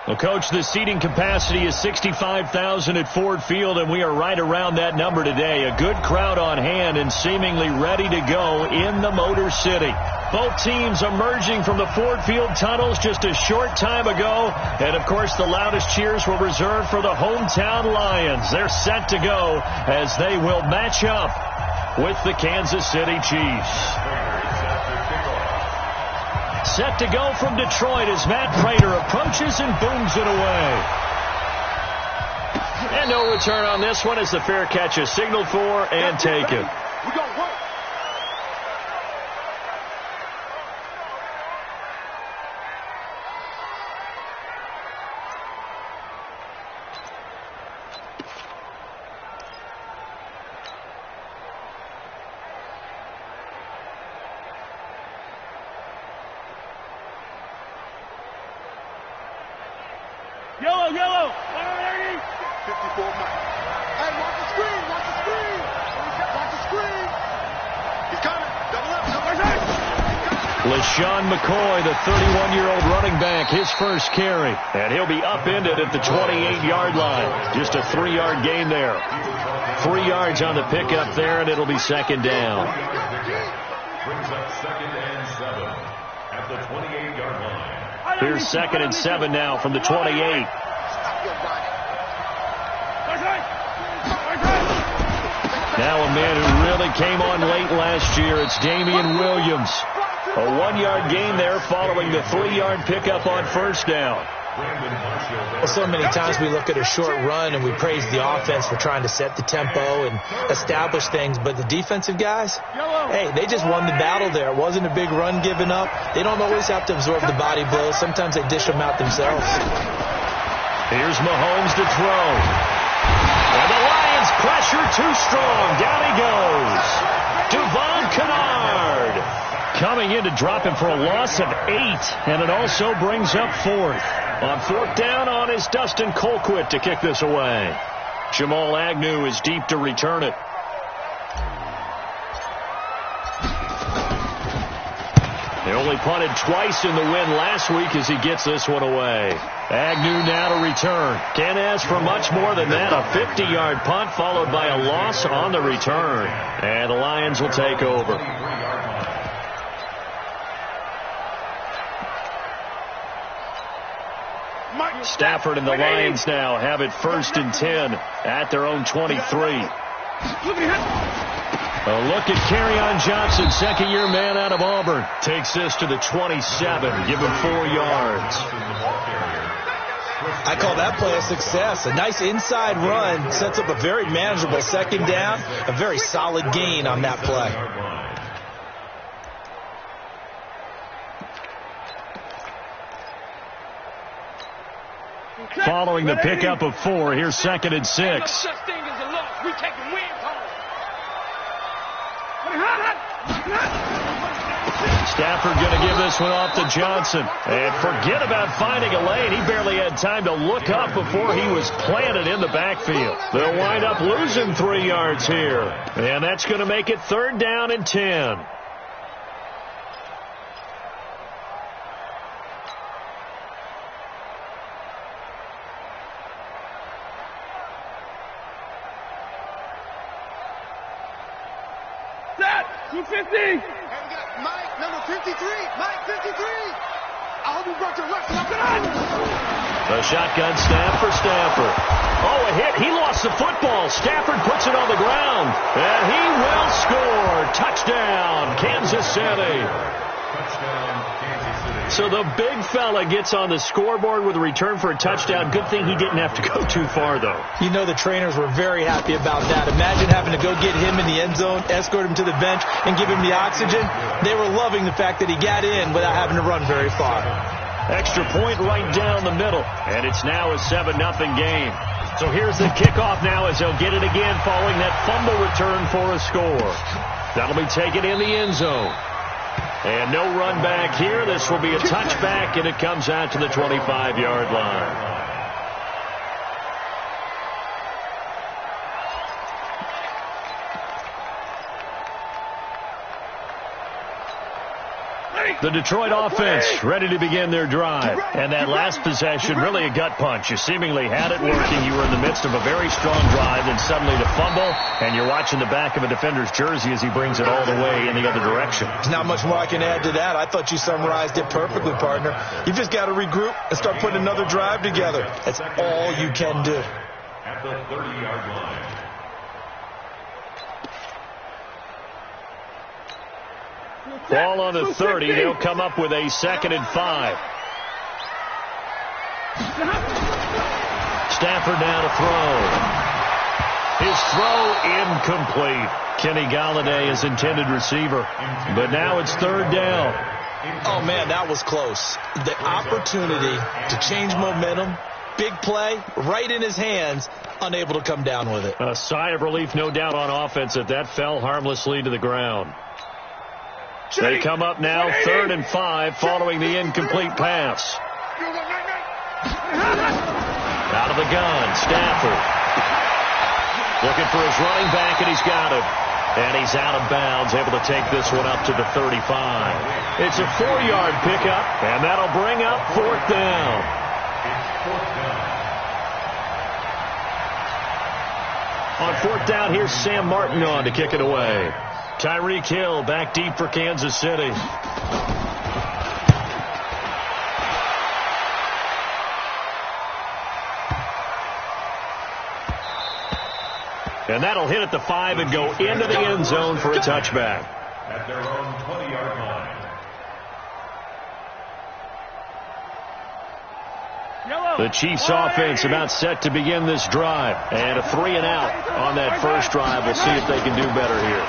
Well, Coach, the seating capacity is 65,000 at Ford Field, and we are right around that number today. A good crowd on hand and seemingly ready to go in the Motor City. Both teams emerging from the Ford Field tunnels just a short time ago. And, of course, the loudest cheers were reserved for the hometown Lions. They're set to go as they will match up with the Kansas City Chiefs. Set to go from Detroit as Matt Prater approaches and booms it away. And no return on this one as the fair catch is signaled for and taken. We got work. Yellow, yellow. 180. 54 miles. Hey, watch the screen. Watch the screen. Watch the screen. He's coming. Double up. Double up. LaShawn McCoy, the 31-year-old running back, his first carry. And he'll be upended at the 28-yard line. Just a 3-yard gain there. 3 yards on the pickup there, and it'll be second down. Brings up second and 7 at the 28-yard line. Here's second and 7 now from the 28. Now a man who really came on late last year. It's Damian Williams. A 1-yard gain there following the 3-yard pickup on first down. Well, so many times we look at a short run and we praise the offense for trying to set the tempo and establish things, but the defensive guys, hey, they just won the battle there. It wasn't a big run given up. They don't always have to absorb the body blows. Sometimes they dish them out themselves. Here's Mahomes to throw. And the Lions pressure too strong. Down he goes. Devon Kennard coming in to drop him for a loss of 8, and it also brings up fourth. On fourth down on is Dustin Colquitt to kick this away. Jamal Agnew is deep to return it. They only punted twice in the win last week as he gets this one away. Agnew now to return. Can't ask for much more than that. A 50-yard punt followed by a loss on the return. And the Lions will take over. Stafford and the Lions now have it first and 10 at their own 23. A look at Kerryon Johnson, second-year man out of Auburn. Takes this to the 27. Give him 4 yards. I call that play a success. A nice inside run sets up a very manageable second down. A very solid gain on that play. Following the pickup of 4, here's second and 6. Stafford going to give this one off to Johnson. And forget about finding a lane. He barely had time to look up before he was planted in the backfield. They'll wind up losing 3 yards here. And that's going to make it third down and 10. Set! 250! Hey, we got Mike, number 53. Mike, 53. I hope you brought your left up. The shotgun snap for Stafford. Oh, a hit. He lost the football. Stafford puts it on the ground. And he will score. Touchdown, Kansas City. So the big fella gets on the scoreboard with a return for a touchdown. Good thing he didn't have to go too far, though. You know the trainers were very happy about that. Imagine having to go get him in the end zone, escort him to the bench, and give him the oxygen. They were loving the fact that he got in without having to run very far. Extra point right down the middle. And it's now a 7-0 game. So here's the kickoff now as they'll get it again following that fumble return for a score. That'll be taken in the end zone. And no run back here. This will be a touchback, and it comes out to the 25-yard line. The Detroit offense ready to begin their drive. And that last possession, really a gut punch. You seemingly had it working. You were in the midst of a very strong drive, then suddenly to fumble, and you're watching the back of a defender's jersey as he brings it all the way in the other direction. There's not much more I can add to that. I thought you summarized it perfectly, partner. You just got to regroup and start putting another drive together. That's all you can do. At the 30-yard line. Ball on the 30. They'll come up with a 2nd and 5. Stafford now to throw. His throw incomplete. Kenny Galladay is intended receiver. But now it's 3rd down. Oh, man, that was close. The opportunity to change momentum, big play, right in his hands, unable to come down with it. A sigh of relief, no doubt, on offense that fell harmlessly to the ground. They come up now 3rd and 5 following the incomplete pass. Out of the gun, Stafford. Looking for his running back, and he's got him. And he's out of bounds, able to take this one up to the 35. It's a 4-yard pickup, and that'll bring up 4th down. On 4th down, here's Sam Martin on to kick it away. Tyreek Hill back deep for Kansas City. And that'll hit at the 5 and go into the end zone for a touchback. At their own 20-yard line. The Chiefs offense about set to begin this drive. And a 3 and out on that first drive. We'll see if they can do better here.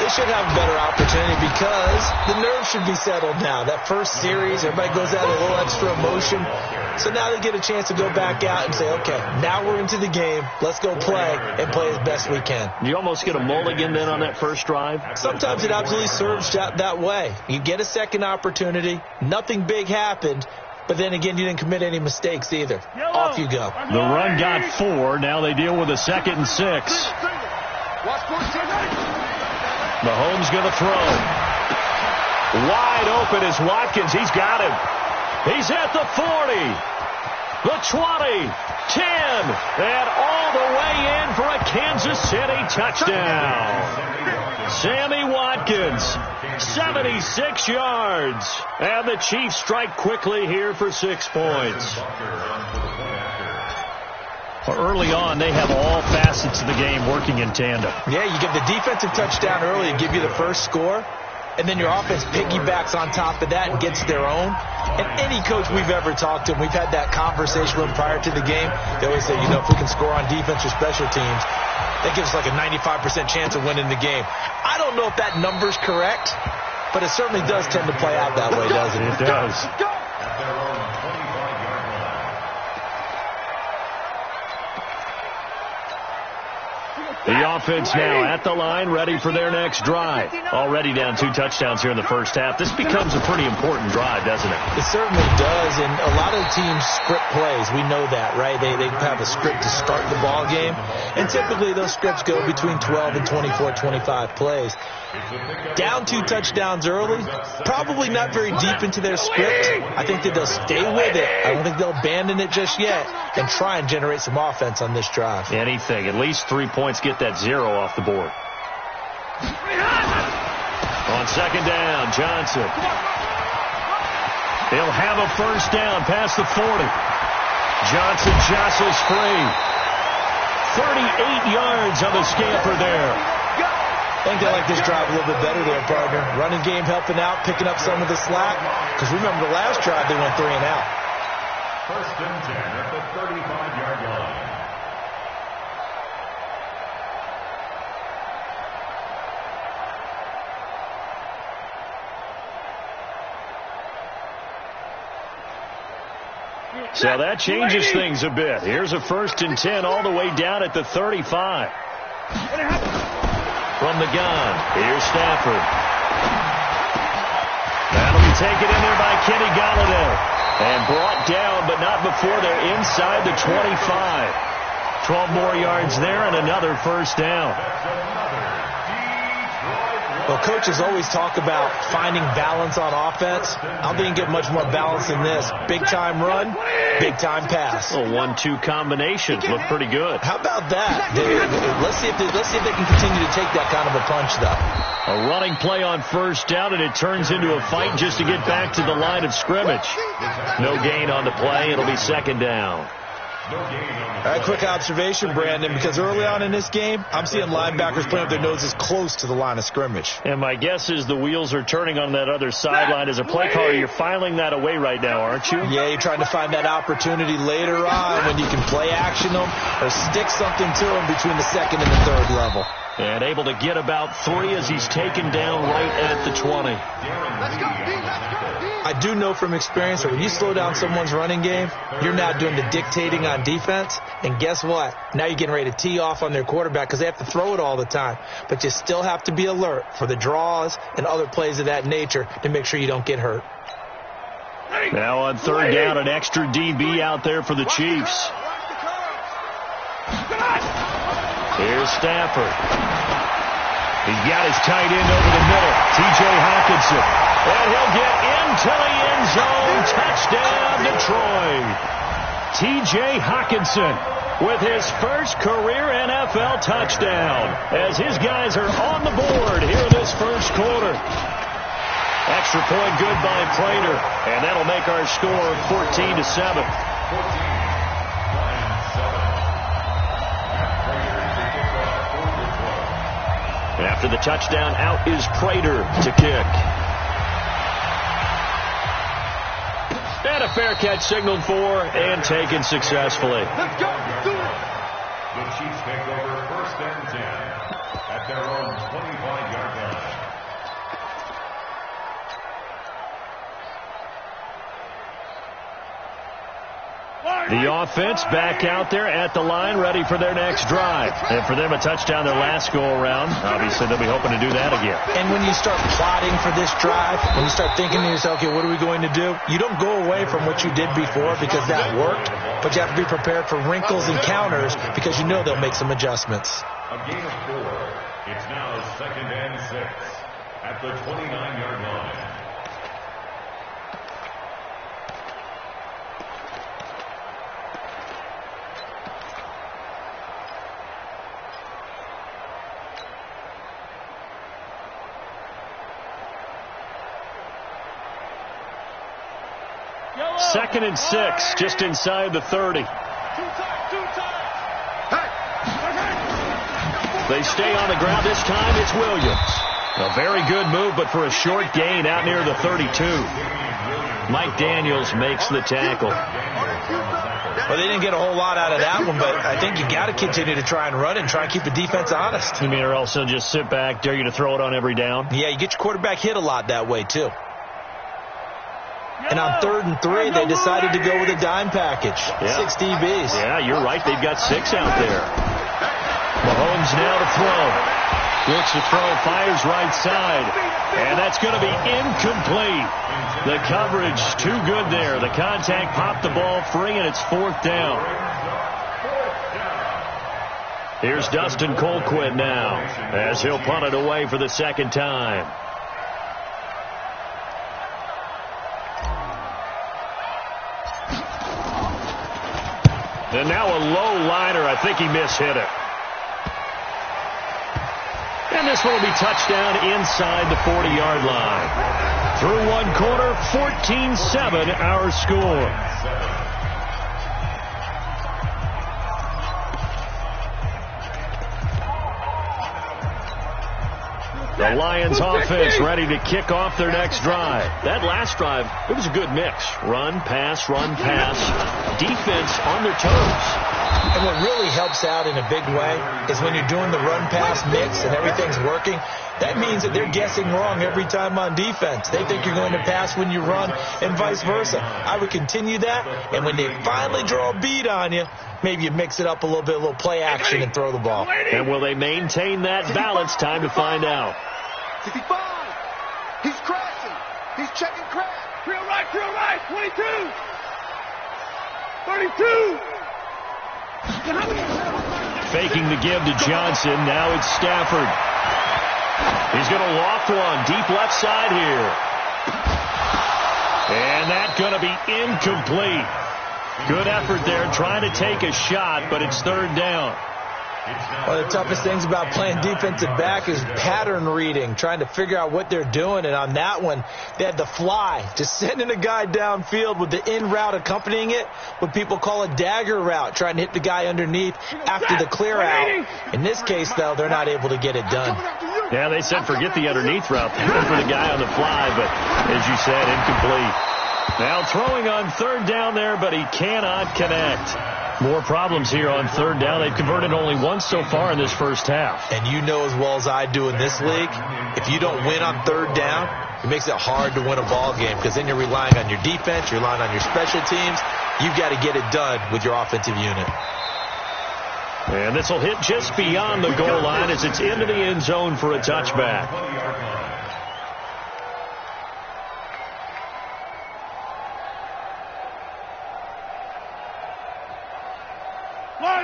They should have a better opportunity because the nerves should be settled now. That first series, everybody goes out a little extra emotion. So now they get a chance to go back out and say, okay, now we're into the game. Let's go play and play as best we can. You almost get a mulligan then on that first drive? Sometimes it absolutely serves that way. You get a second opportunity. Nothing big happened. But then again, you didn't commit any mistakes either. Off you go. The run got 4. Now they deal with a 2nd and 6. Mahomes going to throw. Wide open is Watkins. He's got him. He's at the 40. The 20. 10. And all the way in for a Kansas City touchdown. Sammy Watkins, 76 yards. And the Chiefs strike quickly here for 6 points. Early on, they have all facets of the game working in tandem. Yeah, you get the defensive touchdown early and give you the first score. And then your offense piggybacks on top of that and gets their own. And any coach we've ever talked to, and we've had that conversation with them prior to the game, they always say, you know, if we can score on defense or special teams, that gives us like a 95% chance of winning the game. I don't know if that number's correct, but it certainly does tend to play out that way, doesn't it? It does. The offense now at the line, ready for their next drive. Already down 2 touchdowns here in the first half. This becomes a pretty important drive, doesn't it? It certainly does, and a lot of teams script plays. We know that, right? They have a script to start the ball game, and typically those scripts go between 12 and 24, 25 plays. Down 2 touchdowns early, probably not very deep into their script. I think that they'll stay with it. I don't think they'll abandon it just yet and try and generate some offense on this drive. Anything. At least 3 points, get that 0 off the board. On 2nd down, Johnson. He'll have a first down past the 40. Johnson jostles free. 38 yards on the scamper there. I think they like this drive a little bit better there, partner. Running game helping out, picking up some of the slack. Because remember the last drive, they went 3 and out. 1st and 10 at the 35-yard line. So that changes things a bit. Here's a 1st and 10 all the way down at the 35. From the gun, here's Stafford. That'll be taken in there by Kenny Galladay. And brought down, but not before they're inside the 25. 12 more yards there and another first down. That's another Detroit Well, coaches always talk about finding balance on offense. I don't think you get much more balance than this. Big-time run, big-time pass. Well, 1-2 combinations look pretty good. How about that? Let's see if they can continue to take that kind of a punch, though. A running play on first down, and it turns into a fight just to get back to the line of scrimmage. No gain on the play. It'll be second down. All right, quick observation, Brandon, because early on in this game, I'm seeing linebackers playing with their noses close to the line of scrimmage. And my guess is the wheels are turning on that other sideline. As a play caller, you're filing that away right now, aren't you? Yeah, you're trying to find that opportunity later on when you can play action them or stick something to them between the second and the third level. And able to get about 3 as he's taken down right at the 20. I do know from experience that when you slow down someone's running game, you're now doing the dictating on defense. And guess what? Now you're getting ready to tee off on their quarterback because they have to throw it all the time. But you still have to be alert for the draws and other plays of that nature to make sure you don't get hurt. Now on third down, an extra DB out there for the Chiefs. Here's Stafford. He's got his tight end over the middle, T.J. Hockenson. And he'll get into the end zone. Touchdown, Detroit. T.J. Hockenson with his first career NFL touchdown as his guys are on the board here in this first quarter. Extra point good by Prater, and that'll make our score 14-7. After the touchdown, out is Prater to kick. And a fair catch signaled for and taken successfully. Let's go. Do it. The Chiefs take over first and 10 at their own 25-yard line. The offense back out there at the line, ready for their next drive. And for them, a touchdown their last go-around. Obviously, they'll be hoping to do that again. And when you start plotting for this drive, when you start thinking to yourself, okay, what are we going to do? You don't go away from what you did before because that worked, but you have to be prepared for wrinkles and counters because you know they'll make some adjustments. A gain of 4. It's now second and 6 at the 29-yard line. Second and 6, just inside the 30. They stay on the ground. This time it's Williams. A very good move, but for a short gain out near the 32. Mike Daniels makes the tackle. Well, they didn't get a whole lot out of that one, but I think you got to continue to try and run and try and keep the defense honest. You mean, or else they'll just sit back, dare you to throw it on every down? Yeah, you get your quarterback hit a lot that way, too. And on 3rd and 3, they decided to go with a dime package. Yeah. 6 DBs. Yeah, you're right. They've got 6 out there. Mahomes now to throw. Looks to throw, fires right side. And that's going to be incomplete. The coverage too good there. The contact popped the ball free, and it's 4th down. Here's Dustin Colquitt now as he'll punt it away for the second time. And now a low liner. I think he mishit it. And this one will be touchdown inside the 40-yard line. Through one quarter, 14-7 our score. The Lions offense ready to kick off their next drive. That last drive, it was a good mix. Run, pass, defense on their toes. And what really helps out in a big way is when you're doing the run-pass mix and everything's working, that means that they're guessing wrong every time on defense. They think you're going to pass when you run and vice versa. I would continue that, and when they finally draw a beat on you, maybe you mix it up a little bit, a little play action, and throw the ball. And will they maintain that balance? Time to find out. 65. He's crashing. He's checking crash. Real right. 22. 32. Faking the give to Johnson. Now it's Stafford. He's going to loft one deep left side here. And that's going to be incomplete. Good effort there trying to take a shot, but it's third down. One of the toughest things about playing defensive back is pattern reading, trying to figure out what they're doing. And on that one, they had the fly, just sending a guy downfield with the in route accompanying it, what people call a dagger route, trying to hit the guy underneath after the clear out. In this case, though, they're not able to get it done. Yeah, they said forget the underneath route for the guy on the fly, but as you said, incomplete. Now throwing on third down there, but he cannot connect. More problems here on third down. They've converted only once so far in this first half. And you know as well as I do in this league, if you don't win on third down, it makes it hard to win a ball game because then you're relying on your defense, you're relying on your special teams. You've got to get it done with your offensive unit. And this will hit just beyond the goal line as it's into the end zone for a touchback.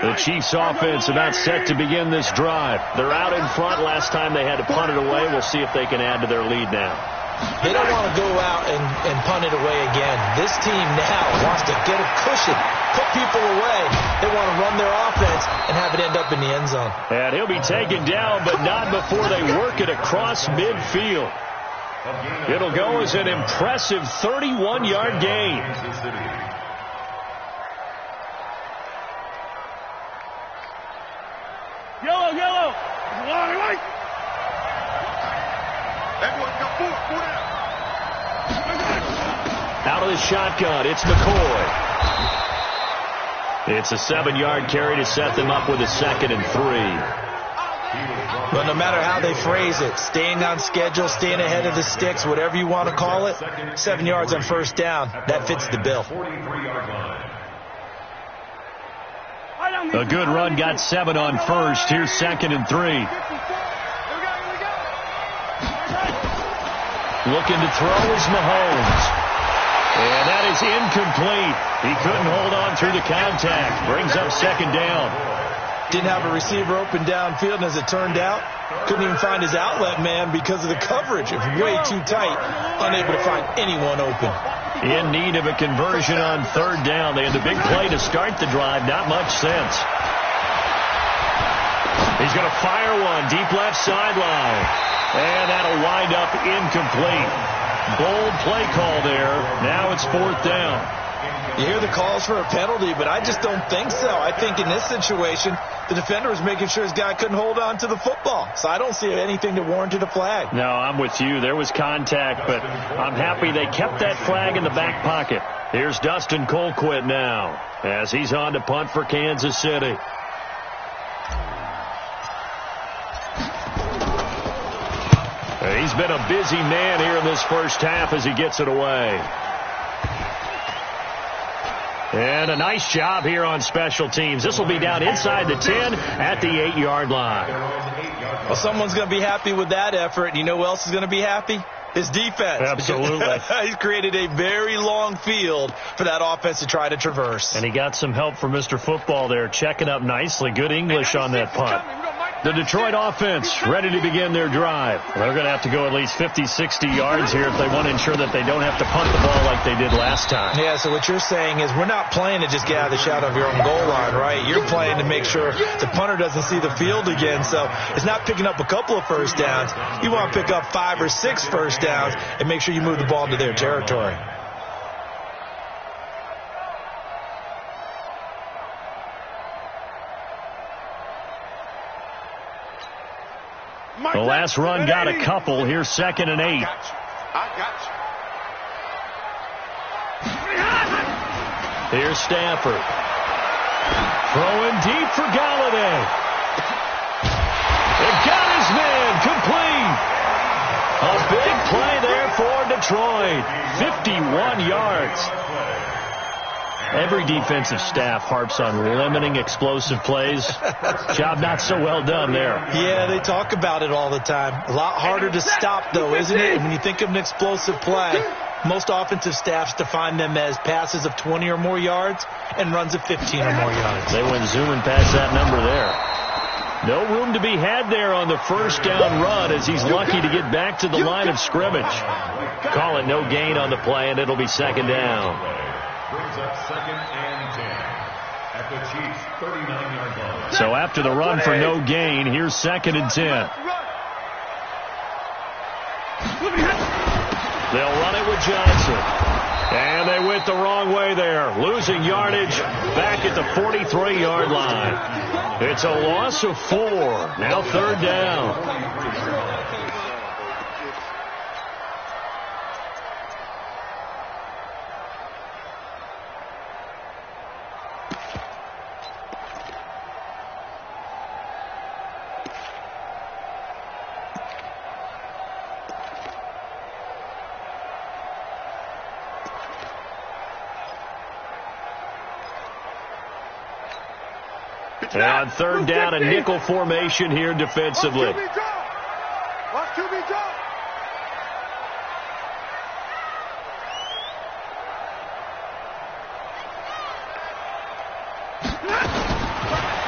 The Chiefs offense about set to begin this drive. They're out in front. Last time they had to punt it away. We'll see if they can add to their lead now. They don't want to go out and punt it away again. This team now wants to get a cushion, put people away. They want to run their offense and have it end up in the end zone. And he'll be taken down, but not before they work it across midfield. It'll go as an impressive 31-yard gain. Yellow. White. Everyone got four down. Out of the shotgun, it's McCoy. It's a 7-yard carry to set them up with a 2nd and 3. But no matter how they phrase it, staying on schedule, staying ahead of the sticks, whatever you want to call it, 7 yards on first down, that fits the bill. A good run got 7 on first. Here's 2nd and 3. Looking to throw is Mahomes. And that is incomplete. He couldn't hold on through the contact. Brings up 2nd down. Didn't have a receiver open downfield, and as it turned out, couldn't even find his outlet man because of the coverage. It was way too tight, unable to find anyone open. In need of a conversion on third down. They had the big play to start the drive. Not much sense. He's going to fire one deep left sideline. And that'll wind up incomplete. Bold play call there. Now it's 4th down. You hear the calls for a penalty, but I just don't think so. I think in this situation, the defender was making sure his guy couldn't hold on to the football. So I don't see anything that warranted a flag. No, I'm with you. There was contact, but I'm happy they kept that flag in the back pocket. Here's Dustin Colquitt now as he's on to punt for Kansas City. He's been a busy man here in this first half as he gets it away. And a nice job here on special teams. This will be down inside the 10 at the 8-yard line. Well, someone's going to be happy with that effort. And you know who else is going to be happy? His defense. Absolutely. He's created a very long field for that offense to try to traverse. And he got some help from Mr. Football there, checking up nicely. Good English on that punt. The Detroit offense ready to begin their drive. They're going to have to go at least 50, 60 yards here if they want to ensure that they don't have to punt the ball like they did last time. Yeah, so what you're saying is we're not playing to just get out of the shadow of your own goal line, right? You're playing to make sure the punter doesn't see the field again. So it's not picking up a couple of first downs. You want to pick up 5 or 6 first downs and make sure you move the ball into their territory. The last run got a couple. Here's 2nd and 8. I got you. Here's Stafford. Throwing deep for Galladay. They got his man complete. A big play there for Detroit. 51 yards. Every defensive staff harps on limiting explosive plays. Job not so well done there. Yeah, they talk about it all the time. A lot harder to stop, though, isn't it? When you think of an explosive play, most offensive staffs define them as passes of 20 or more yards and runs of 15 or more yards. They went zooming past that number there. No room to be had there on the first down run as he's lucky to get back to the line of scrimmage. Call it no gain on the play, and it'll be second down. Brings up second and 10 at the Chiefs' 39-yard line. So after the run for no gain, here's second and 10. They'll run it with Johnson. And they went the wrong way there, losing yardage back at the 43-yard line. It's a loss of 4. Now third down. And on third down, a nickel formation here defensively.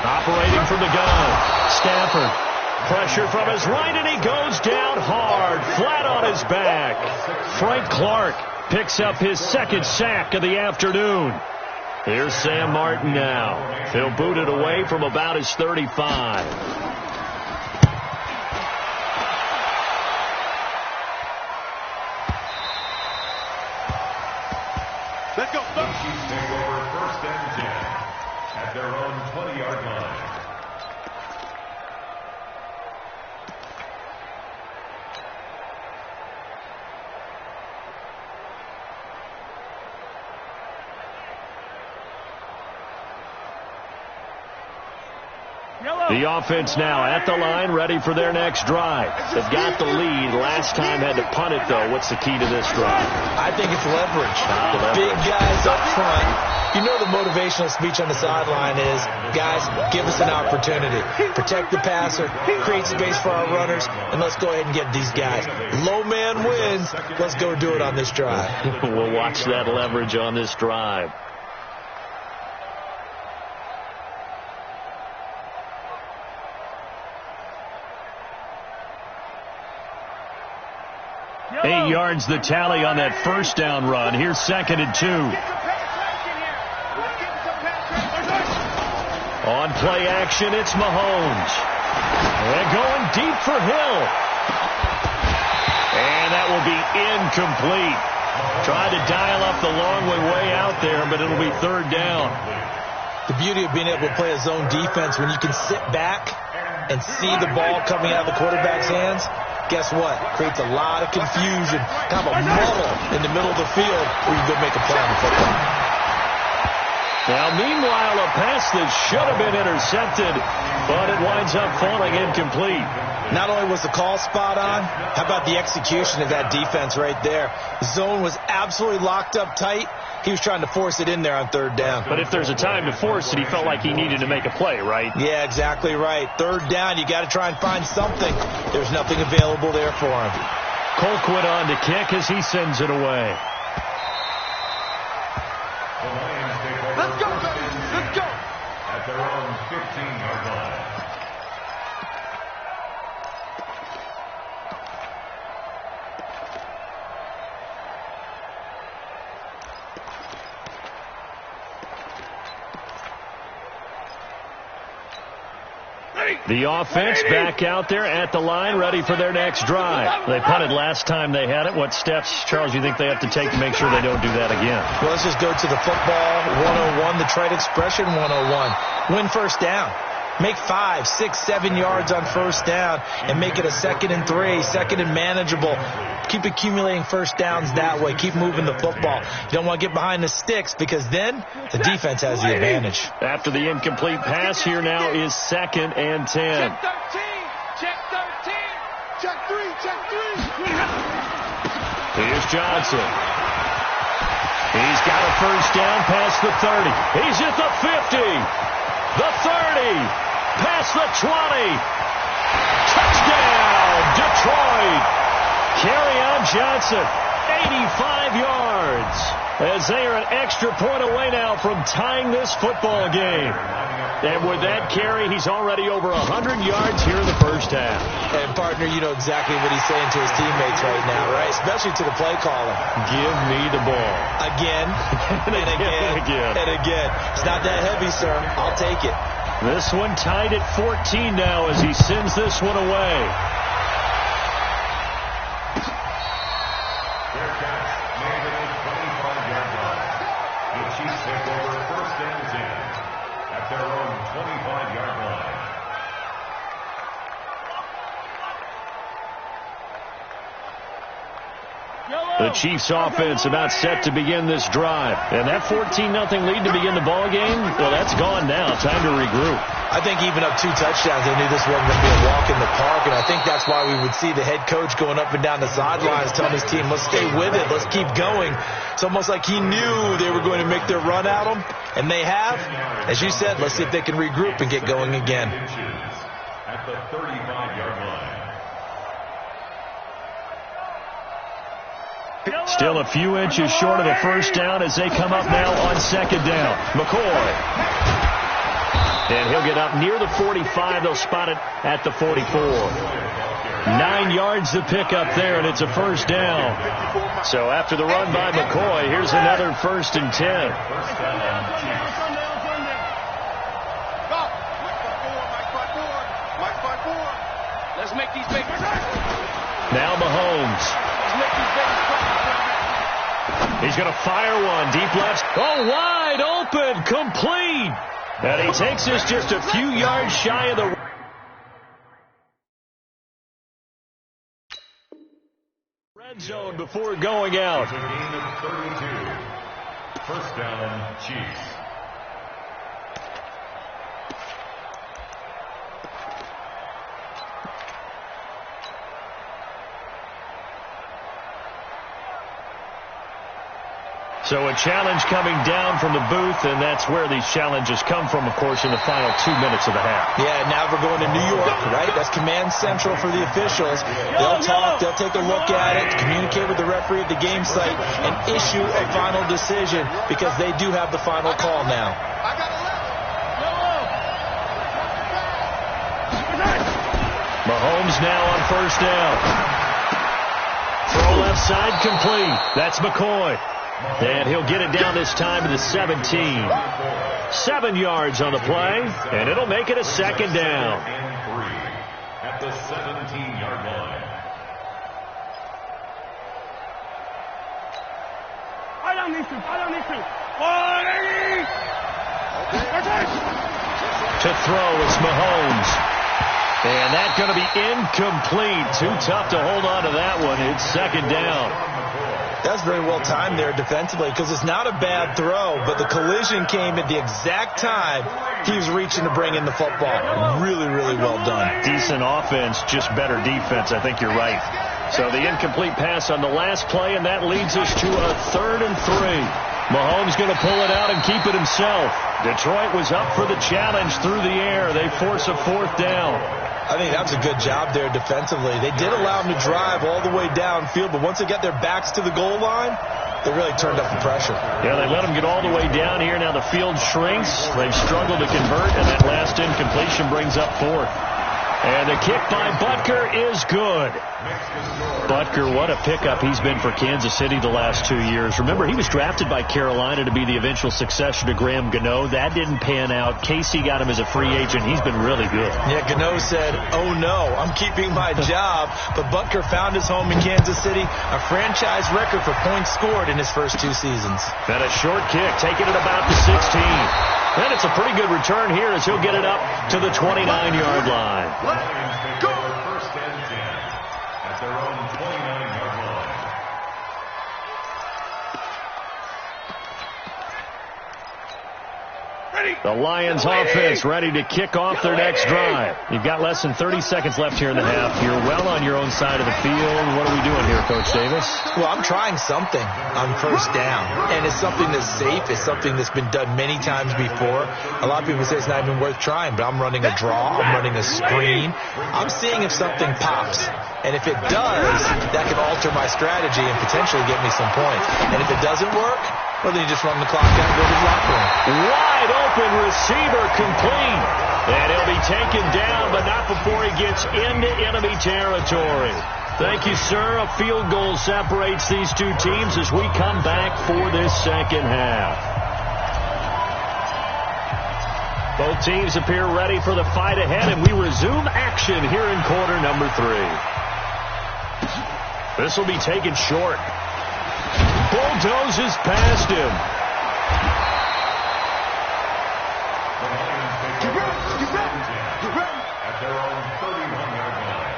Operating from the gun, Stafford. Pressure from his right, and he goes down hard, flat on his back. Frank Clark picks up his second sack of the afternoon. Here's Sam Martin now. He'll boot it away from about his 35. Let's go. The Chiefs take over first and 10 at their own 20-yard line. The offense now at the line, ready for their next drive. They've got the lead. Last time had to punt it, though. What's the key to this drive? I think it's leverage. The big guys up front. You know the motivational speech on the sideline is, guys, give us an opportunity. Protect the passer, create space for our runners, and let's go ahead and get these guys. Low man wins. Let's go do it on this drive. We'll watch that leverage on this drive. Eight yards the tally on that first down run. Here's second and 2. On play action, it's Mahomes. They're going deep for Hill. And that will be incomplete. Tried to dial up the long way out there, but it'll be third down. The beauty of being able to play a zone defense when you can sit back and see the ball coming out of the quarterback's hands, guess what? Creates a lot of confusion, kind of a muddle in the middle of the field where you go make a play on the football. Now, meanwhile, a pass that should have been intercepted, but it winds up falling incomplete. Not only was the call spot on, how about the execution of that defense right there? The zone was absolutely locked up tight. He was trying to force it in there on third down. But if there's a time to force it, he felt like he needed to make a play, right? Yeah, exactly right. Third down, you got to try and find something. There's nothing available there for him. Colquitt on to kick as he sends it away. Let's go, baby. Let's go. At their own 15-yard line. The offense back out there at the line, ready for their next drive. They punted last time they had it. What steps, Charles, you think they have to take to make sure they don't do that again? Well, let's just go to the football 101, the trade expression 101. Win first down. Make 5, 6, 7 yards on first down and make it a 2nd and 3, 2nd and manageable. Keep accumulating first downs that way. Keep moving the football. You don't want to get behind the sticks because then the defense has the advantage. After the incomplete pass, here now is 2nd and 10. Check 13. Check 13. Check 3. Check 3. Here's Johnson. He's got a first down past the 30. He's at the 50. The 30. Past the 20. Touchdown, Detroit. Carry on Johnson. 85 yards. As they are an extra point away now from tying this football game. And with that carry, he's already over 100 yards here in the first half. And, partner, you know exactly what he's saying to his teammates right now, right? Especially to the play caller. Give me the ball. Again, and again, and again. It's not that heavy, sir. I'll take it. This one tied at 14 now as he sends this one away. The Chiefs offense about set to begin this drive. And that 14-0 lead to begin the ball game, well, that's gone now. Time to regroup. I think even up 2 touchdowns, they knew this wasn't going to be a walk in the park. And I think that's why we would see the head coach going up and down the sidelines telling his team, let's stay with it. Let's keep going. It's almost like he knew they were going to make their run at him. And they have. As you said, let's see if they can regroup and get going again. At the 35-yard line. Still a few inches short of the first down as they come up now on second down. McCoy. And he'll get up near the 45. They'll spot it at the 44. 9 yards to pick up there, and it's a first down. So after the run by McCoy, here's another 1st and 10. Let's make these big. Now Mahomes. He's going to fire one deep left. Oh, wide open, complete. And he takes this just a few yards shy of the red zone before going out. It's a gain of 32. First down, Chiefs. So a challenge coming down from the booth, and that's where these challenges come from, of course, in the final 2 minutes of the half. Yeah, now we're going to New York, right? That's command central for the officials. They'll talk, they'll take a look at it, communicate with the referee at the game site, and issue a final decision because they do have the final call now. Mahomes now on first down. Throw left side complete. That's McCoy. And he'll get it down this time to the 17. 7 yards on the play, and it'll make it a second down. At the 17-yard line. I don't need to. To throw, it's Mahomes. And that's going to be incomplete. Too tough to hold on to that one. It's second down. That's very well timed there defensively because it's not a bad throw, but the collision came at the exact time he was reaching to bring in the football. Really, really well done. Decent offense, just better defense. I think you're right. So the incomplete pass on the last play, and that leads us to a 3rd and 3. Mahomes going to pull it out and keep it himself. Detroit was up for the challenge through the air. They force a 4th down. I think that was a good job there defensively. They did allow him to drive all the way downfield, but once they got their backs to the goal line, they really turned up the pressure. Yeah, they let him get all the way down here. Now the field shrinks. They've struggled to convert, and that last incompletion brings up 4th. And the kick by Butker is good. Butker, what a pickup he's been for Kansas City the last 2 years. Remember, he was drafted by Carolina to be the eventual successor to Graham Gano. That didn't pan out. Casey got him as a free agent. He's been really good. Yeah, Gano said, oh no, I'm keeping my job. But Butker found his home in Kansas City, a franchise record for points scored in his first 2 seasons. And a short kick, taking it about the 16. And it's a pretty good return here as he'll get it up to the 29-yard line. Lions take over 1st and 10 at their own 29-yard line. The Lions offense ready to kick off their next drive. You've got less than 30 seconds left here in the half. You're well on your own side of the field. What are we doing here, Coach Davis? Well, I'm trying something on first down, and it's something that's safe. It's something that's been done many times before. A lot of people say it's not even worth trying, but I'm running a draw. I'm running a screen. I'm seeing if something pops. And if it does, that can alter my strategy and potentially get me some points. And if it doesn't work, well, then you just run the clock out and go to the locker room. Wide open receiver complete. And he'll be taken down, but not before he gets into enemy territory. Thank you, sir. A field goal separates these two teams as we come back for this second half. Both teams appear ready for the fight ahead, and we resume action here in quarter number 3. This will be taken short. Bulldozes past him. At their own 31-yard line.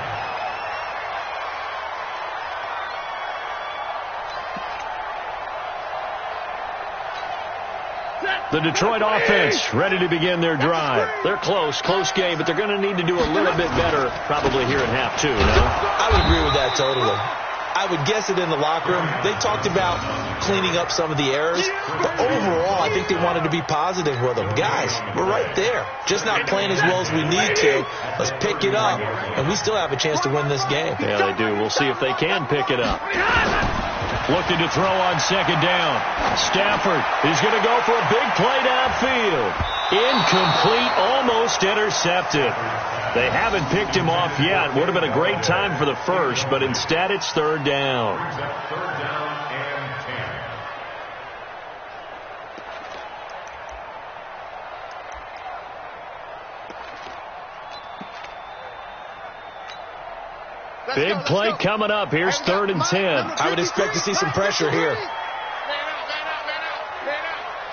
The Detroit offense ready to begin their drive. They're close game, but they're going to need to do a little bit better probably here in half 2, no? I would agree with that totally. I would guess it in the locker room. They talked about cleaning up some of the errors, but overall, I think they wanted to be positive with them. Guys, we're right there. Just not playing as well as we need to. Let's pick it up, and we still have a chance to win this game. Yeah, they do. We'll see if they can pick it up. Looking to throw on second down. Stafford is going to go for a big play downfield. Incomplete, almost intercepted. They haven't picked him off yet. Would have been a great time for the first, but instead it's third down. Third down and 10. Big play coming up. Here's 3rd and 10. I would expect to see some pressure here.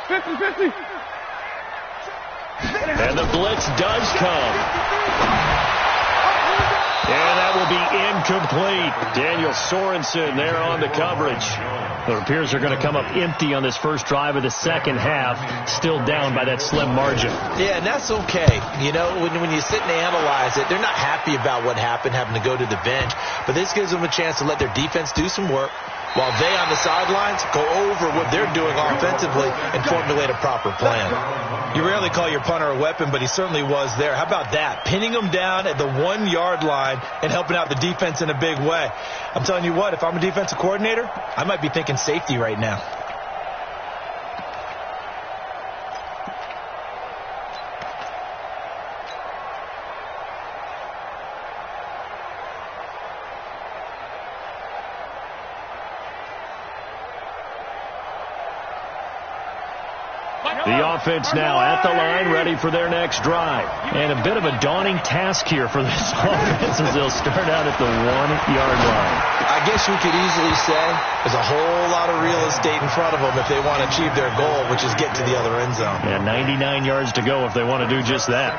50-50. And the blitz does come. And that will be incomplete. Daniel Sorensen there on the coverage. It appears they're going to come up empty on this first drive of the second half, still down by that slim margin. Yeah, and that's okay. You know, when you sit and analyze it, they're not happy about what happened, having to go to the bench. But this gives them a chance to let their defense do some work while they on the sidelines go over what they're doing offensively and formulate a proper plan. You rarely call your punter a weapon, but he certainly was there. How about that? Pinning him down at the 1-yard line and helping out the defense in a big way. I'm telling you what, if I'm a defensive coordinator, I might be thinking safety right now. The offense now at the line, ready for their next drive. And a bit of a daunting task here for this offense as they'll start out at the 1-yard line. I guess you could easily say there's a whole lot of real estate in front of them if they want to achieve their goal, which is get to the other end zone. And 99 yards to go if they want to do just that.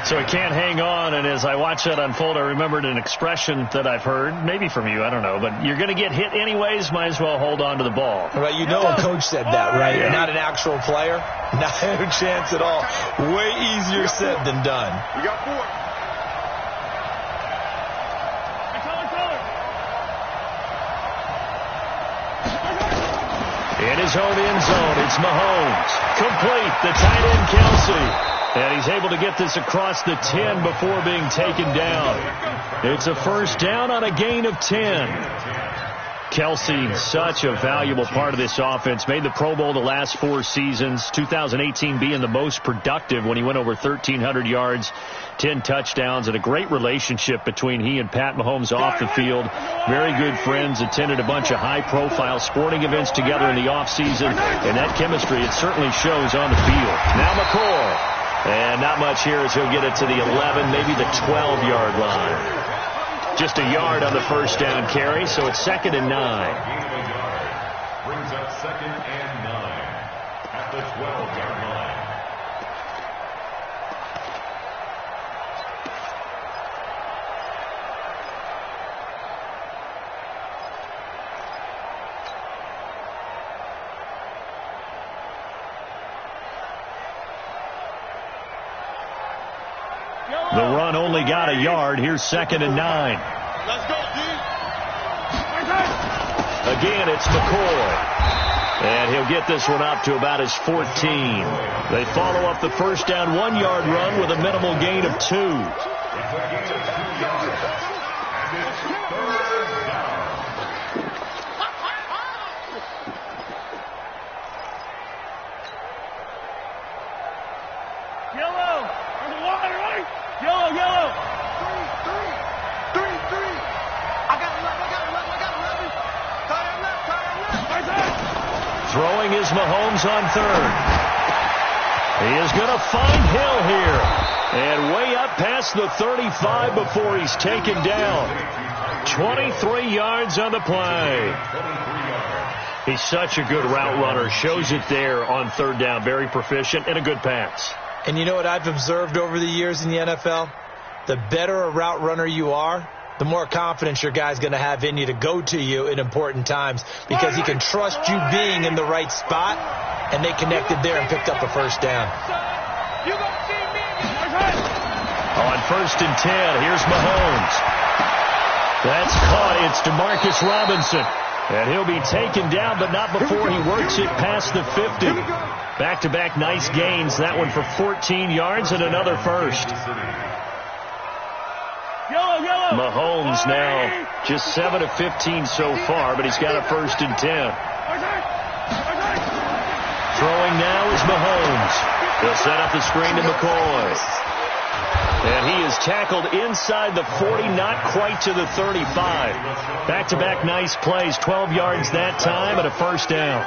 So he can't hang on, and as I watch that unfold, I remembered an expression that I've heard, maybe from you, I don't know, but you're going to get hit anyways, might as well hold on to the ball. Right, you know a coach said that, right? Yeah. Not an actual player. Not a chance at all. Way easier said than done. You got 4. In his own end zone, it's Mahomes. Complete, the tight end Kelsey. And he's able to get this across the 10 before being taken down. It's a first down on a gain of 10. Kelsey, such a valuable part of this offense. Made the Pro Bowl the last 4 seasons. 2018 being the most productive when he went over 1,300 yards, 10 touchdowns, and a great relationship between he and Pat Mahomes off the field. Very good friends. Attended a bunch of high-profile sporting events together in the offseason. And that chemistry, it certainly shows on the field. Now McCoy. And not much here as he'll get it to the 11, maybe the 12-yard line. Just a yard on the first down carry, so it's 2nd and 9. Brings up 2nd and 9 at the 12-yard line. The run only got a yard. Here's 2nd and 9. Let's go, D. Again, it's McCoy. And he'll get this one up to about his 14. They follow up the first down 1-yard run with a minimal gain of 2. Throwing is Mahomes on 3rd. He is going to find Hill here. And way up past the 35 before he's taken down. 23 yards on the play. He's such a good route runner. Shows it there on 3rd down. Very proficient and a good pass. And you know what I've observed over the years in the NFL? The better a route runner you are, the more confidence your guy's going to have in you to go to you in important times because he can trust you being in the right spot, and they connected there and picked up a first down. On 1st and 10, here's Mahomes. That's caught. It's Demarcus Robinson. And he'll be taken down, but not before he works it past the 50. Back-to-back nice gains. That one for 14 yards and another first. Mahomes now just 7 of 15 so far, but he's got a 1st and 10. Throwing now is Mahomes. He'll set up the screen to McCoy. And he is tackled inside the 40, not quite to the 35. Back-to-back nice plays, 12 yards that time and a first down.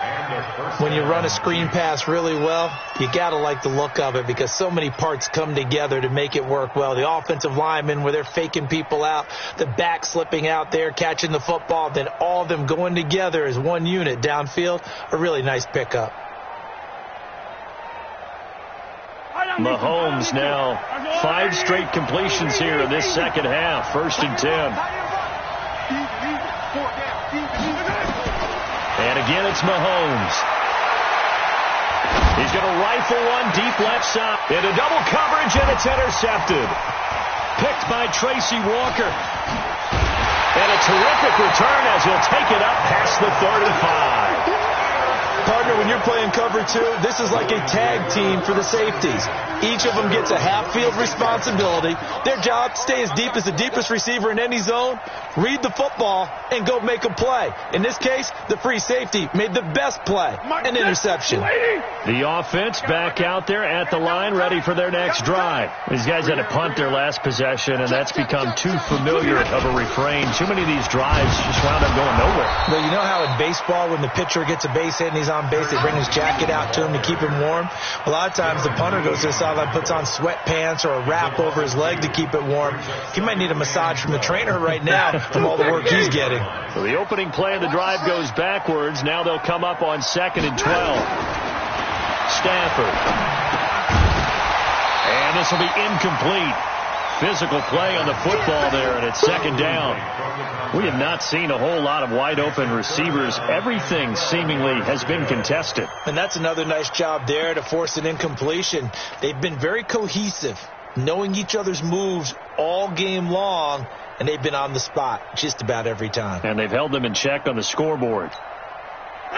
When you run a screen pass really well, you got to like the look of it because so many parts come together to make it work well. The offensive linemen where they're faking people out, the back slipping out there, catching the football, then all of them going together as one unit downfield, a really nice pickup. Mahomes now 5 straight completions here in this second half. 1st and 10. And again, it's Mahomes. He's going to rifle one deep left side. Into double coverage, and it's intercepted. Picked by Tracy Walker. And a terrific return as he'll take it up past the 35. Partner, when you're playing cover 2, this is like a tag team for the safeties. Each of them gets a half-field responsibility. Their job, stay as deep as the deepest receiver in any zone, read the football, and go make a play. In this case, the free safety made the best play, an interception. The offense back out there at the line, ready for their next drive. These guys had to punt their last possession, and that's become too familiar of a refrain. Too many of these drives just wound up going nowhere. Well, you know how in baseball, when the pitcher gets a base hit and he's on base, they bring his jacket out to him to keep him warm? A lot of times the punter goes to the sideline, puts on sweatpants or a wrap over his leg to keep it warm. He might need a massage from the trainer right now from all the work he's getting. So the opening play of the drive goes backwards. Now they'll come up on 2nd and 12. Stafford. And this will be incomplete. Physical play on the football there, and it's 2nd down. We have not seen a whole lot of wide-open receivers. Everything seemingly has been contested. And that's another nice job there to force an incompletion. They've been very cohesive, knowing each other's moves all game long, and they've been on the spot just about every time. And they've held them in check on the scoreboard.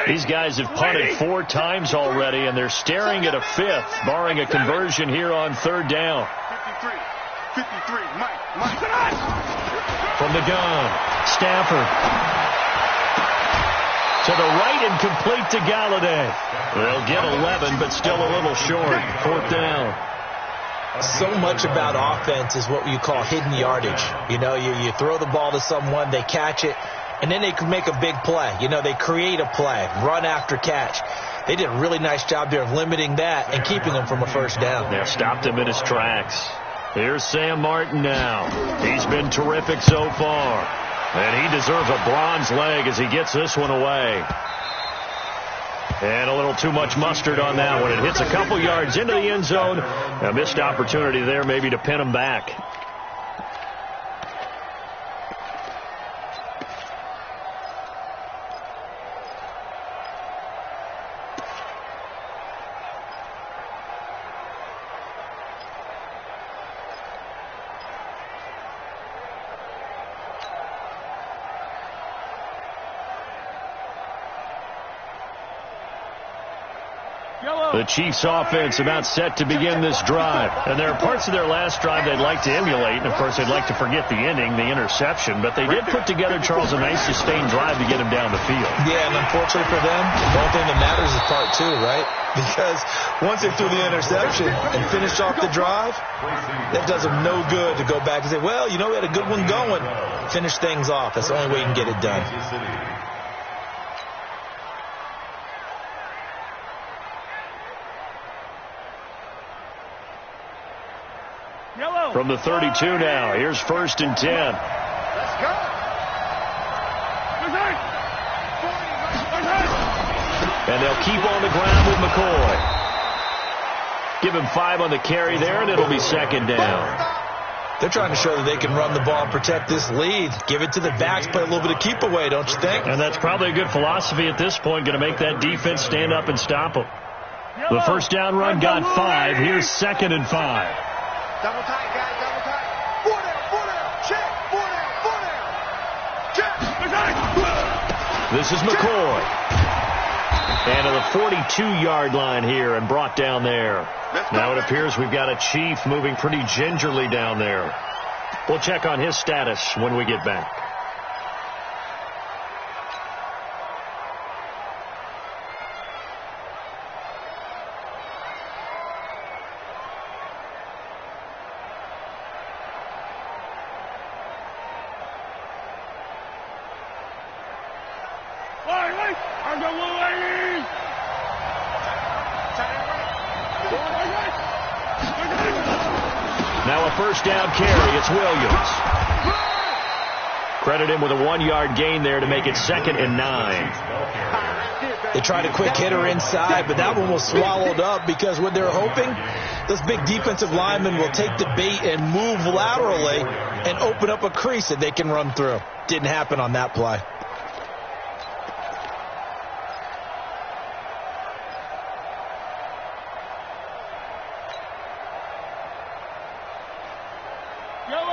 These guys have punted 4 times already, and they're staring at a 5th, barring a conversion here on 3rd down. 53, Mike. From the gun, Stafford. To the right and complete to Galladay. They'll get 11, but still a little short. 4th down. So much about offense is what you call hidden yardage. You know, you throw the ball to someone, they catch it, and then they can make a big play. You know, they create a play, run after catch. They did a really nice job there of limiting that and keeping him from a first down. They stopped him in his tracks. Here's Sam Martin now. He's been terrific so far. And he deserves a bronze leg as he gets this one away. And a little too much mustard on that one. It hits a couple yards into the end zone. A missed opportunity there maybe to pin him back. The Chiefs offense about set to begin this drive. And there are parts of their last drive they'd like to emulate. And, of course, they'd like to forget the ending, the interception. But they did put together, Charles, a nice sustained drive to get him down the field. Yeah, and unfortunately for them, the only thing that matters is part two, right? Because once they threw the interception and finished off the drive, that does them no good to go back and say, well, you know, we had a good one going. Finish things off. That's the only way you can get it done. From the 32 now, here's 1st and 10. Let's go. And they'll keep on the ground with McCoy. Give him 5 on the carry there, and it'll be 2nd down. They're trying to show that they can run the ball and protect this lead. Give it to the backs, play a little bit of keep away, don't you think? And that's probably a good philosophy at this point, going to make that defense stand up and stop them. The first down run got 5. Here's 2nd and 5. Double tight, guys, double tight. 4 down, check. 4 down, check. This is McCoy. And to the 42-yard line here and brought down there. Now it appears we've got a Chief moving pretty gingerly down there. We'll check on his status when we get back. Now a first down carry. It's Williams. Credit him with a 1-yard gain there to make it 2nd and 9. They tried a quick hitter inside, but that one was swallowed up because what they're hoping, those big defensive linemen will take the bait and move laterally and open up a crease that they can run through. Didn't happen on that play.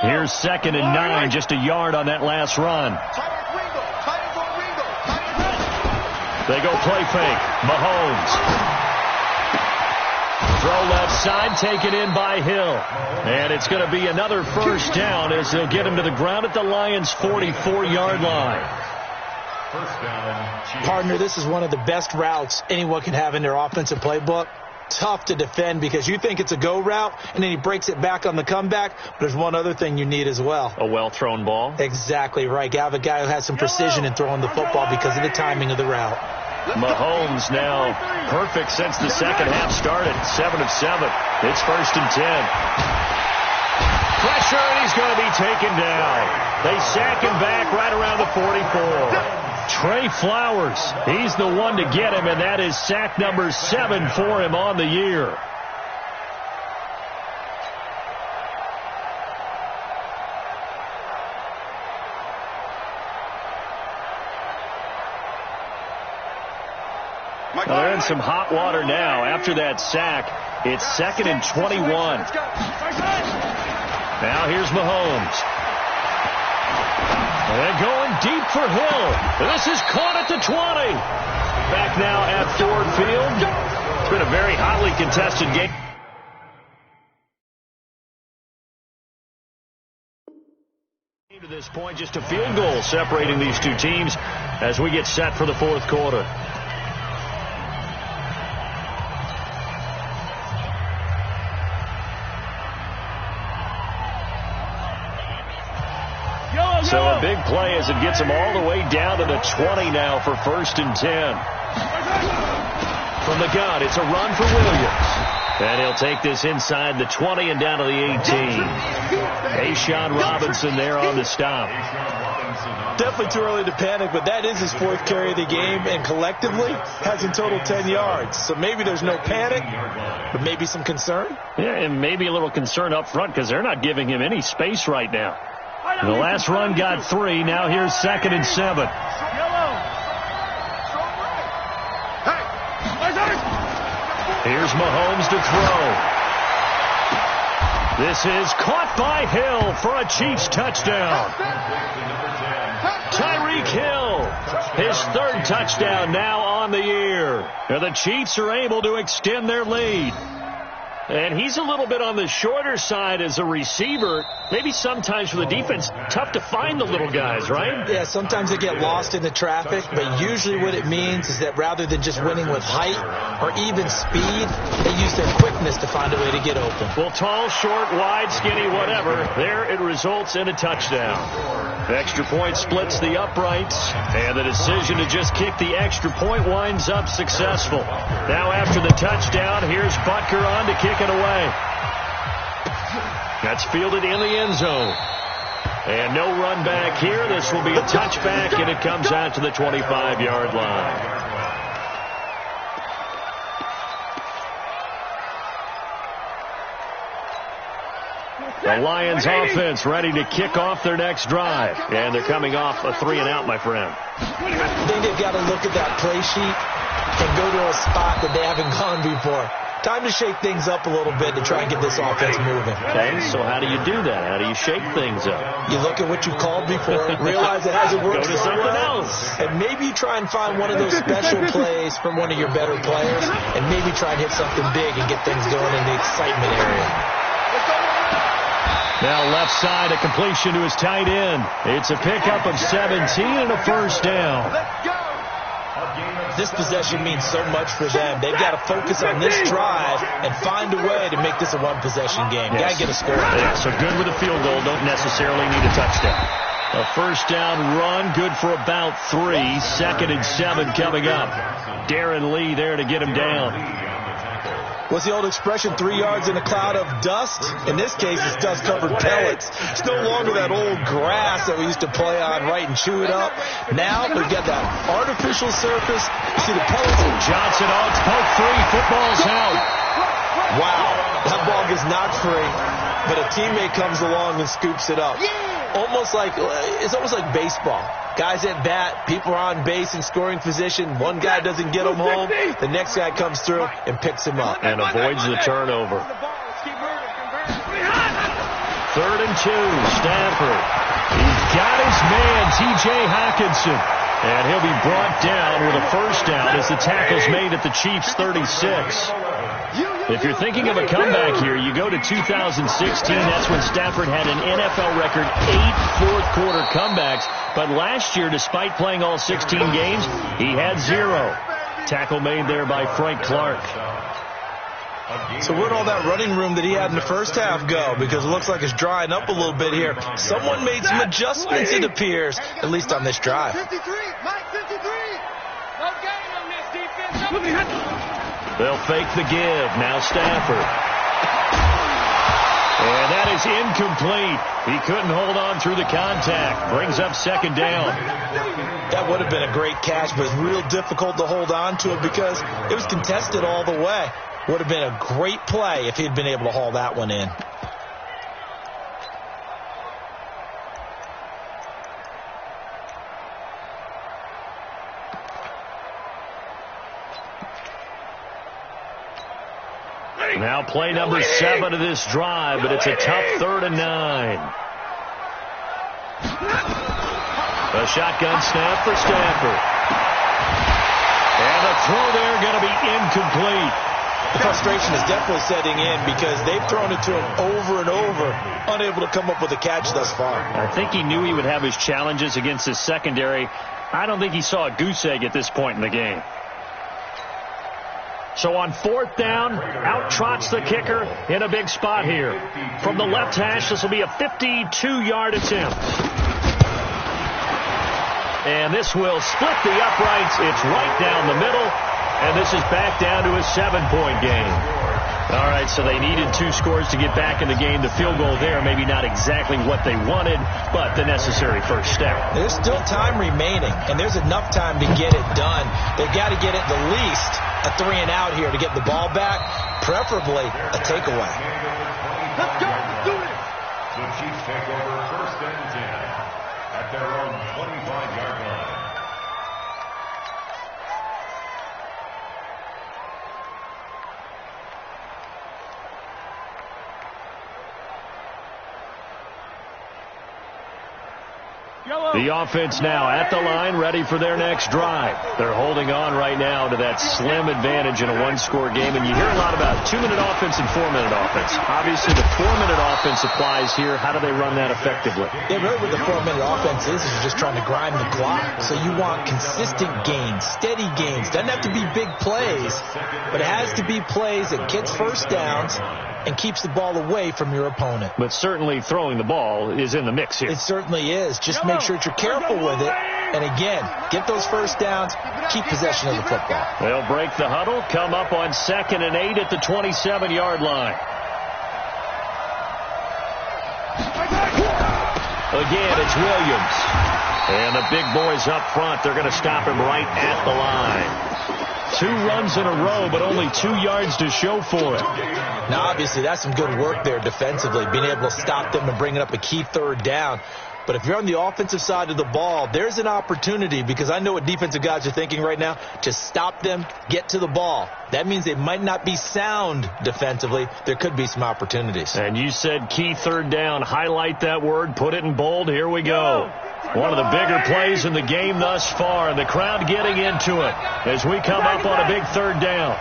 Here's 2nd and 9, just a yard on that last run. They go play fake. Mahomes. Throw left side, taken in by Hill. And it's going to be another first down as they'll get him to the ground at the Lions' 44-yard line. First down, Chiefs. Partner, this is one of the best routes anyone can have in their offensive playbook. Tough to defend because you think it's a go route, and then he breaks it back on the comeback. But there's one other thing you need as well. A well-thrown ball. Exactly right. You have a guy who has some precision in throwing the football because of the timing of the route. Mahomes now perfect since the second half started. 7 of 7. It's 1st and 10. Pressure, and he's going to be taken down. They sack him back right around the 44. Trey Flowers, he's the one to get him, and that is sack number 7 for him on the year. Well, they're in some hot water now. After that sack, it's 2nd and 21. Now here's Mahomes. And going deep for Hill. This is caught at the 20. Back now at Ford Field. It's been a very hotly contested game. To this point, just a field goal separating these two teams as we get set for the 4th quarter. So a big play as it gets them all the way down to the 20 now for 1st and 10. From the gun, it's a run for Williams. And he'll take this inside the 20 and down to the 18. Ashawn Robinson there on the stop. Definitely too early to panic, but that is his 4th carry of the game, and collectively has in total 10 yards. So maybe there's no panic, but maybe some concern. Yeah, and maybe a little concern up front because they're not giving him any space right now. The last run got 3. Now here's 2nd and 7. Here's Mahomes to throw. This is caught by Hill for a Chiefs touchdown. Tyreek Hill, his third touchdown now on the year. And the Chiefs are able to extend their lead. And he's a little bit on the shorter side as a receiver. Maybe sometimes for the defense, tough to find the little guys, right? Yeah, sometimes they get lost in the traffic, but usually what it means is that rather than just winning with height or even speed, they use their quickness to find a way to get open. Well, tall, short, wide, skinny, whatever, there it results in a touchdown. The extra point splits the uprights, and the decision to just kick the extra point winds up successful. Now after the touchdown, here's Butker on to kick it away. That's fielded in the end zone. And no run back here. This will be a touchback, and it comes out to the 25-yard line. The Lions offense ready to kick off their next drive. And they're coming off a 3-and-out, my friend. I think they've got to look at that play sheet and go to a spot that they haven't gone before. Time to shake things up a little bit to try and get this offense moving. Okay, so how do you do that? How do you shake things up? You look at what you called before, realize it hasn't worked Go to so something well, else. and maybe try and find one of those special plays from one of your better players, and maybe try and hit something big and get things going in the excitement area. Now left side, a completion to his tight end. It's a pickup of 17 and a first down. This possession means so much for them. They've got to focus on this drive and find a way to make this a one-possession game. Yes. Got to get a score. Yeah, so good with a field goal. Don't necessarily need a touchdown. A first down run, good for about 3. 2nd and 7 coming up. Darren Lee there to get him down. What's the old expression, 3 yards in a cloud of dust? In this case, it's dust-covered pellets. It's no longer that old grass that we used to play on, right, and chew it up. Now we've got that artificial surface. You see the pellets. Johnson on poke free. Football's out. Wow, that ball gets knocked free, but a teammate comes along and scoops it up. It's almost like baseball. Guys at bat, people are on base in scoring position. One guy doesn't get him home. The next guy comes through and picks him up. And avoids the turnover. 3rd and 2, Stafford. He's got his man, T.J. Hockenson. And he'll be brought down with a first down as the tackle's made at the Chiefs' 36. If you're thinking of a comeback here, you go to 2016. That's when Stafford had an NFL record 8 fourth-quarter comebacks. But last year, despite playing all 16 games, he had 0. Tackle made there by Frank Clark. So where'd all that running room that he had in the first half go? Because it looks like it's drying up a little bit here. Someone made some adjustments, it appears, at least on this drive. 53, Mike, 53. No gain on this defense. They'll fake the give. Now Stafford. And that is incomplete. He couldn't hold on through the contact. Brings up 2nd down. That would have been a great catch, but it's real difficult to hold on to it because it was contested all the way. Would have been a great play if he'd been able to haul that one in. Now play number 7 of this drive, but it's a tough 3rd and 9. A shotgun snap for Stafford. And the throw there going to be incomplete. The frustration is definitely setting in because they've thrown it to him over and over, unable to come up with a catch thus far. I think he knew he would have his challenges against his secondary. I don't think he saw a goose egg at this point in the game. So on 4th down, out trots the kicker in a big spot here. From the left hash, this will be a 52-yard attempt. And this will split the uprights. It's right down the middle. And this is back down to a 7-point game. All right, so they needed 2 scores to get back in the game. The field goal there, maybe not exactly what they wanted, but the necessary first step. There's still time remaining, and there's enough time to get it done. They've got to get it the least a 3-and-out here to get the ball back, preferably a takeaway. Let's go. Let's do this. The Chiefs take over 1st and 10 at their own 25-yard line. The offense now at the line, ready for their next drive. They're holding on right now to that slim advantage in a one-score game, and you hear a lot about 2-minute offense and 4-minute offense. Obviously, the 4-minute offense applies here. How do they run that effectively? Yeah, really what the 4-minute offense is you're just trying to grind the clock. So you want consistent gains, steady gains. Doesn't have to be big plays, but it has to be plays that gets first downs and keeps the ball away from your opponent. But certainly throwing the ball is in the mix here. It certainly is. Just make sure that you're careful with it. And again, get those first downs, keep possession of the football. They'll break the huddle, come up on 2nd and 8 at the 27-yard line. Again, it's Williams. And the big boys up front, they're going to stop him right at the line. 2 runs in a row, but only 2 yards to show for it. Now, obviously, that's some good work there defensively, being able to stop them and bringing up a key 3rd down. But if you're on the offensive side of the ball, there's an opportunity, because I know what defensive guys are thinking right now, to stop them, get to the ball. That means they might not be sound defensively. There could be some opportunities. And you said key 3rd down. Highlight that word. Put it in bold. Here we go. One of the bigger plays in the game thus far. The crowd getting into it as we come up on a big 3rd down.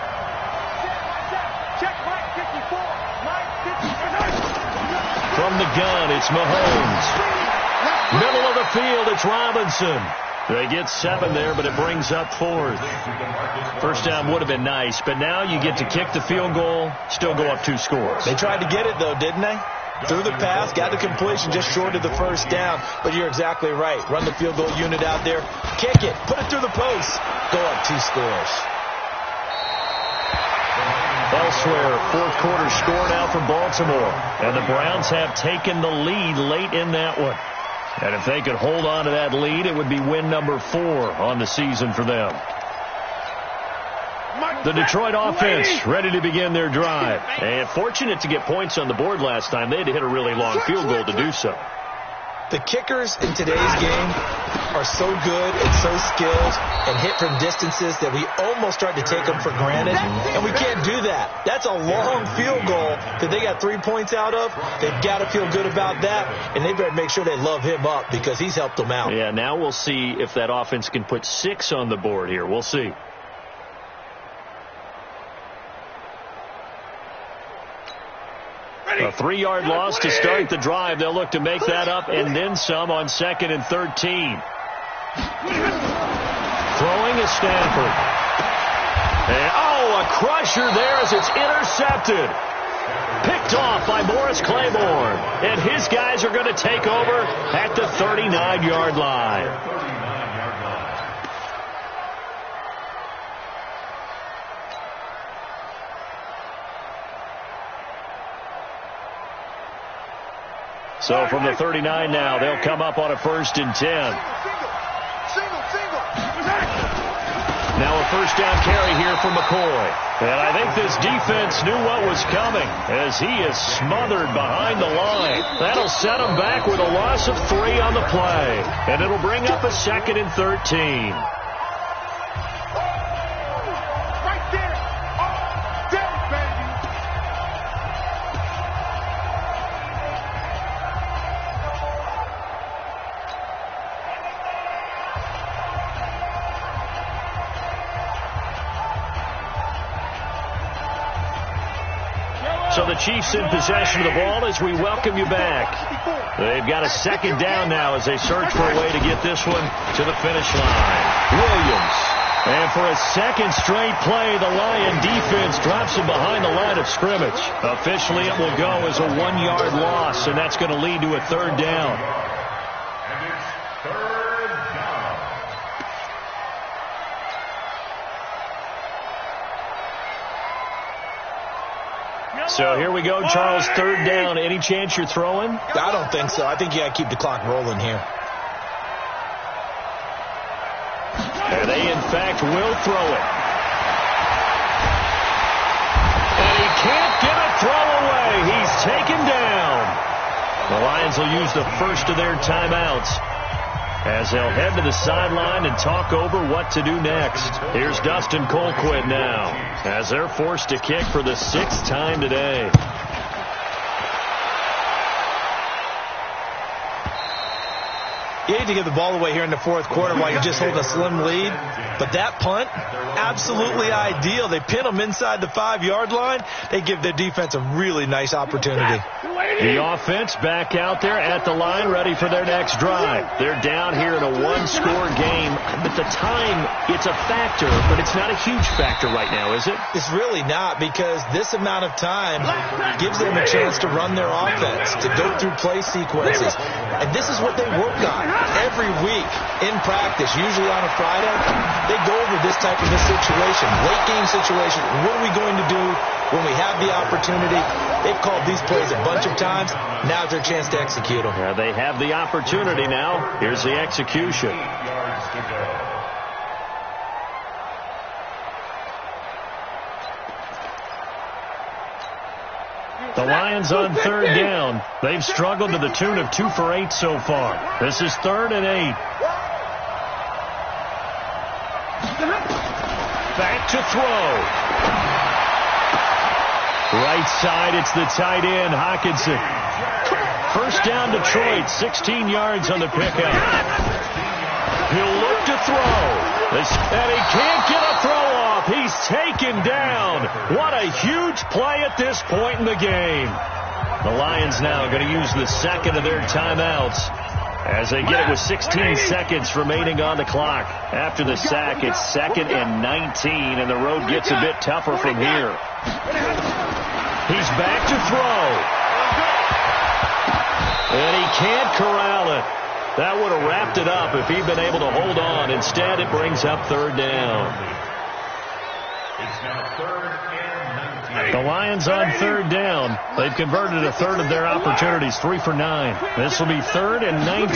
From the gun, it's Mahomes. Middle of the field, it's Robinson. They get 7 there, but it brings up 4th. First down would have been nice, but now you get to kick the field goal, still go up 2 scores. They tried to get it, though, didn't they? Threw the pass, got the completion just short of the first down, but you're exactly right. Run the field goal unit out there, kick it, put it through the post, go up 2 scores. Elsewhere, 4th quarter score now for Baltimore, and the Browns have taken the lead late in that one. And if they could hold on to that lead, it would be win number 4 on the season for them. The Detroit offense ready to begin their drive. And fortunate to get points on the board last time. They had to hit a really long field goal to do so. The kickers in today's game are so good and so skilled and hit from distances that we almost start to take them for granted, and we can't do that. That's a long field goal that they got 3 points out of. They've got to feel good about that, and they better make sure they love him up because he's helped them out. Yeah, now we'll see if that offense can put 6 on the board here. We'll see. A 3-yard loss to start the drive. They'll look to make that up and then some on 2nd and 13. Throwing is Stanford. And, a crusher there as it's intercepted. Picked off by Morris Claiborne. And his guys are going to take over at the 39-yard line. So from the 39 now, they'll come up on a 1st and 10. Now a 1st down carry here for McCoy. And I think this defense knew what was coming as he is smothered behind the line. That'll set him back with a loss of 3 on the play. And it'll bring up a 2nd and 13. So the Chiefs in possession of the ball as we welcome you back. They've got a 2nd down now as they search for a way to get this one to the finish line. Williams. And for a 2nd straight play, the Lion defense drops him behind the line of scrimmage. Officially, it will go as a 1-yard loss, and that's going to lead to a 3rd down. And it's 3rd down. So here we go, Charles, 3rd down. Any chance you're throwing? I don't think so. I think you got to keep the clock rolling here. And they, in fact, will throw it. And he can't get a throw away. He's taken down. The Lions will use the first of their timeouts as they'll head to the sideline and talk over what to do next. Here's Dustin Colquitt now as they're forced to kick for the 6th time today. You hate to give the ball away here in the fourth quarter while you're just holding a slim lead. But that punt, absolutely ideal. They pin them inside the 5-yard line. They give their defense a really nice opportunity. The offense back out there at the line, ready for their next drive. They're down here in a one-score game. At the time, it's a factor, but it's not a huge factor right now, is it? It's really not, because this amount of time gives them a chance to run their offense, to go through play sequences. And this is what they work on every week in practice, usually on a Friday. They go over this type of a situation, late game situation. What are we going to do when we have the opportunity? They've called these plays a bunch of times. Now's their chance to execute them. Yeah, they have the opportunity now. Here's the execution. The Lions on third down. They've struggled to the tune of 2 for 8 so far. This is 3rd and 8. Back to throw. Right side, it's the tight end, Hockenson. First down, Detroit, 16 yards on the pickup. He'll look to throw. And he can't get a throw off. He's taken down. What a huge play at this point in the game. The Lions now going to use the second of their timeouts as they get it with 16 seconds remaining on the clock. After the sack, it's 2nd and 19, and the road gets a bit tougher from here. He's back to throw. And he can't corral it. That would have wrapped it up if he'd been able to hold on. Instead, it brings up 3rd down. It's now 3rd and 19. The Lions on 3rd down. They've converted a third of their opportunities, 3 for 9. This will be 3rd and 19.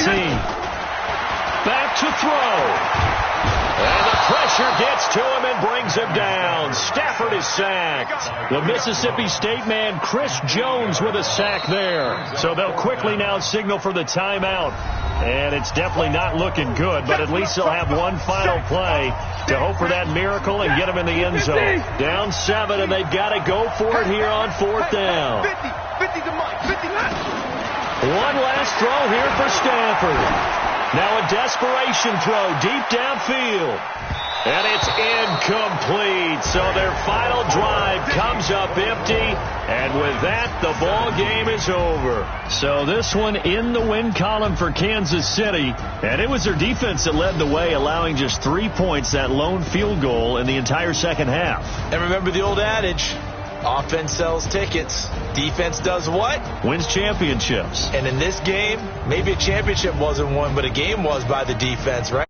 Back to throw. And the pressure gets to him and brings him down. Stafford is sacked. The Mississippi State man, Chris Jones, with a sack there. So they'll quickly now signal for the timeout. And it's definitely not looking good, but at least they'll have one final play to hope for that miracle and get him in the end zone. Down 7, and they've got to go for it here on 4th down. 50 to Mike, 50. One last throw here for Stafford. Now a desperation throw deep downfield. And it's incomplete. So their final drive comes up empty. And with that, the ball game is over. So this one in the win column for Kansas City. And it was their defense that led the way, allowing just 3 points, that lone field goal in the entire second half. And remember the old adage, offense sells tickets. Defense does what? Wins championships. And in this game, maybe a championship wasn't won, but a game was by the defense, right?